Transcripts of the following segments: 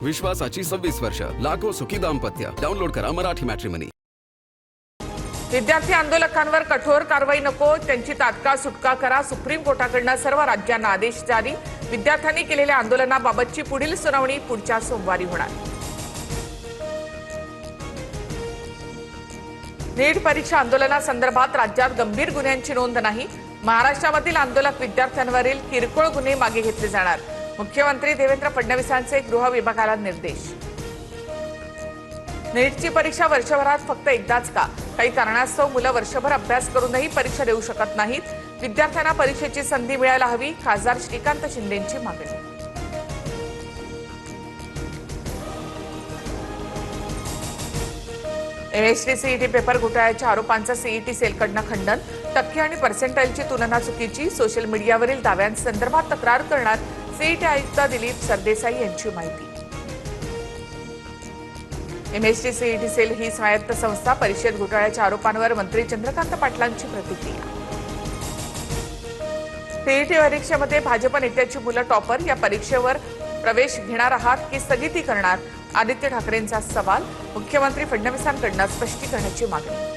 विश्वासाची 26 वर्ष, लाखो सुखी दाम्पत्य. डाउनलोड करा मराठी मॅट्रिमनी. विद्यार्थी आंदोलकांवर कठोर कारवाई नको, त्यांची तात्काळ सुटका करा. सुप्रीम कोर्टाकडून सर्व राज्यांना आदेश जारी. विद्यार्थ्यांनी केलेल्या आंदोलनाबाबतची पुढील सुनावणी पुढच्या सोमवारी होणार. नीट परीक्षा आंदोलनासंदर्भात राज्यात गंभीर गुन्ह्यांची नोंद नाही. महाराष्ट्रामधील आंदोलक विद्यार्थ्यांवरील किरकोळ गुन्हे मागे घेतले जाणार. मुख्यमंत्री देवेंद्र फडणवीसांचे गृह विभागाला निर्देश. नीटची परीक्षा वर्षभरात फक्त एकदाच का? काही कारणास्तव मुलं वर्षभर अभ्यास करूनही परीक्षा देऊ शकत नाहीत. विद्यार्थ्यांना परीक्षेची संधी मिळायला हवी. खासदार श्रीकांत शिंदेंची मागणी. एमएसटी सीईटी पेपर घोटाळ्याच्या आरोपांचं सीईटी सेलकडनं खंडन. टक्के आणि पर्सेंटाईलची तुलना चुकीची. सोशल मीडियावरील दाव्यांसंदर्भात तक्रार करणार सीईटी आयुक्त दिलीप सरदेसाई यांची माहिती. एमएसटी सीईटी सेल ही स्वायत्त संस्था. परीक्षेत घोटाळ्याच्या आरोपांवर मंत्री चंद्रकांत पाटलांची प्रतिक्रिया. सीईटी परीक्षेमध्ये भाजप नेत्याची मुलं टॉपर. या परीक्षेवर प्रवेश घेणार आहात की स्थगिती करणार? आदित्य ठाकरेंचा सवाल. मुख्यमंत्री फडणवीसांकडून स्पष्टीकरणाची मागणी.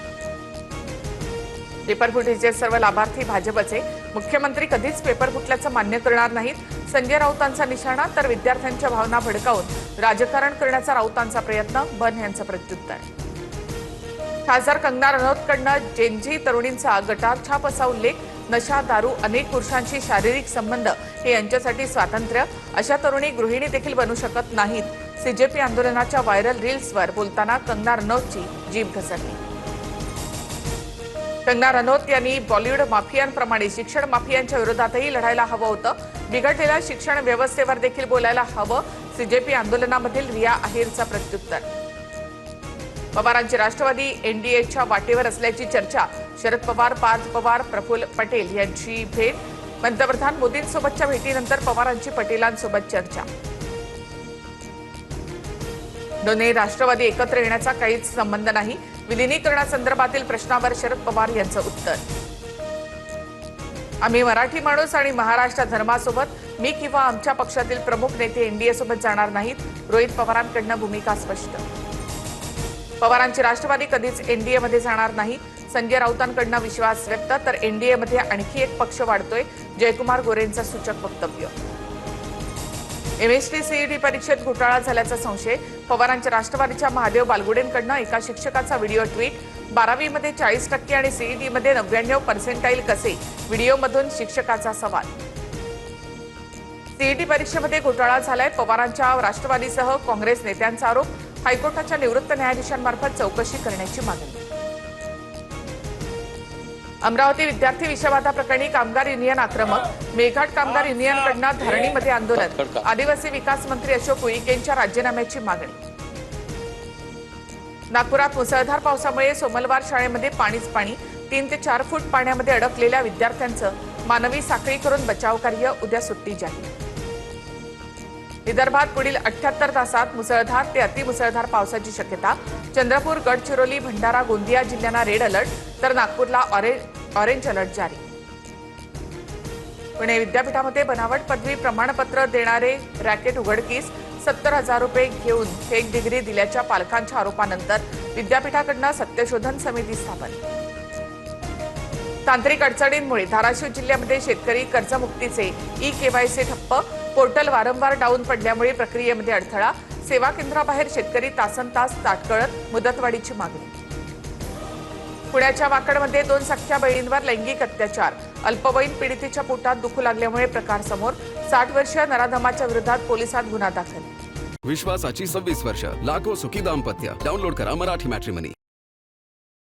पेपर फुटीचे सर्व लाभार्थी भाजपचे. मुख्यमंत्री कधीच पेपर फुटल्याचं मान्य करणार नाहीत. संजय राऊतांचा निशाणा. तर विद्यार्थ्यांच्या भावना भडकावून राजकारण करण्याचा राऊतांचा प्रयत्न. बन यांचं प्रत्युत्तर. खासदार कंगना रनौतकडनं जेनझी तरुणींचा गटार छाप असा उल्लेख. नशा, दारू, अनेक पुरुषांशी शारीरिक संबंध हे यांच्यासाठी स्वातंत्र्य. अशा तरुणी गृहिणी देखील बनू शकत नाहीत. सीजेपी आंदोलनाच्या व्हायरल रील्सवर बोलताना कंगना रनौतची जीभ घसरली. कंगना रनौत यांनी बॉलिवूड माफियांप्रमाणे शिक्षण माफियांच्या विरोधातही लढायला हवं होतं. बिघडलेल्या शिक्षण व्यवस्थेवर देखील बोलायला हवं. सीजेपी आंदोलनामधील रिया अहिरचा प्रत्युत्तर. पवारांची राष्ट्रवादी एनडीएच्या वाटेवर असल्याची चर्चा. शरद पवार, पार्थ पवार, प्रफुल्ल पटेल यांची भेट. पंतप्रधान मोदींसोबतच्या भेटीनंतर पवारांची पटेलांसोबत चर्चा. दोन्ही राष्ट्रवादी एकत्र येण्याचा काहीच संबंध नाही. विलिनीकरणासंदर्भातील प्रश्नावर शरद पवार यांचं उत्तर. आम्ही मराठी माणूस आणि महाराष्ट्र धर्मासोबत. मी किंवा आमच्या पक्षातील प्रमुख नेते एनडीए सोबत जाणार नाहीत. रोहित पवारांकडनं भूमिका स्पष्ट. पवारांची राष्ट्रवादी कधीच एनडीएमध्ये जाणार नाही. संजय राऊतांकडनं विश्वास व्यक्त. तर एनडीएमध्ये आणखी एक पक्ष वाढतोय. जयकुमार गोरेंचं सूचक वक्तव्य. एमएसटी सीईटी परीक्षेत घोटाळा झाल्याचा संशय. पवारांच्या राष्ट्रवादीच्या महादेव बालगुडेंकडनं एका शिक्षकाचा व्हिडिओ ट्विट. 12वीमध्ये 40% आणि सीईटीमध्ये 99% कसे? व्हिडिओमधून शिक्षकाचा सवाल. सीईटी परीक्षेमध्ये घोटाळा झालाय. पवारांच्या राष्ट्रवादीसह काँग्रेस नेत्यांचा आरोप. हायकोर्टाच्या निवृत्त न्यायाधीशांमार्फत चौकशी करण्याची मागणी. अमरावती विद्यार्थी विषबाधा प्रकरणी कामगार युनियन आक्रमक. मेळघाट कामगार युनियनकडनं धरणीमध्ये आंदोलन. आदिवासी विकास मंत्री अशोक उईकेंच्या राजीनाम्याची मागणी. नागपुरात मुसळधार पावसामुळे सोमलवार शाळेमध्ये पाणीच पाणी. 3 ते 4 फूट पाण्यामध्ये अडकलेल्या विद्यार्थ्यांचं मानवी साखळी करून बचाव कार्य. उद्या सुट्टी जाहीर. विदर्भात पुढील 78 तासात मुसळधार ते अतिमुसळधार पावसाची शक्यता. चंद्रपूर, गडचिरोली, भंडारा, गोंदिया जिल्ह्यांना रेड अलर्ट. तर नागपूरला ऑरेंज अलर्ट जारी. पुणे विद्यापीठामध्ये बनावट पदवी प्रमाणपत्र देणारे रॅकेट उघडकीस. 70,000 रुपये घेऊन फेक डिग्री दिल्याच्या पालकांच्या आरोपानंतर विद्यापीठाकडनं सत्यशोधन समिती स्थापन. तांत्रिक अडचणींमुळे धाराशिव जिल्ह्यामध्ये शेतकरी कर्जमुक्तीचे ई-केवायसी ठप्प. पोर्टल वारंवार डाऊन पडल्यामुळे प्रक्रियेमध्ये अडथळा. सेवा केंद्राबाहेर शेतकरी तासनतास ताटकळत. मुदतवाढीची मागणी. पुण्याच्या वाकडमध्ये 2 सख्ख्या बहिणींवर लैंगिक अत्याचार. अल्पवयीन पीडितेच्या पोटात दुखू लागल्यामुळे प्रकार समोर. 60 वर्षीय नराधमाच्या विरोधात पोलिसात गुन्हा दाखल. विश्वासाची 26 वर्ष, लाखो सुखी दाम्पत्य. डाउनलोड करा मराठी मॅट्रिमनी.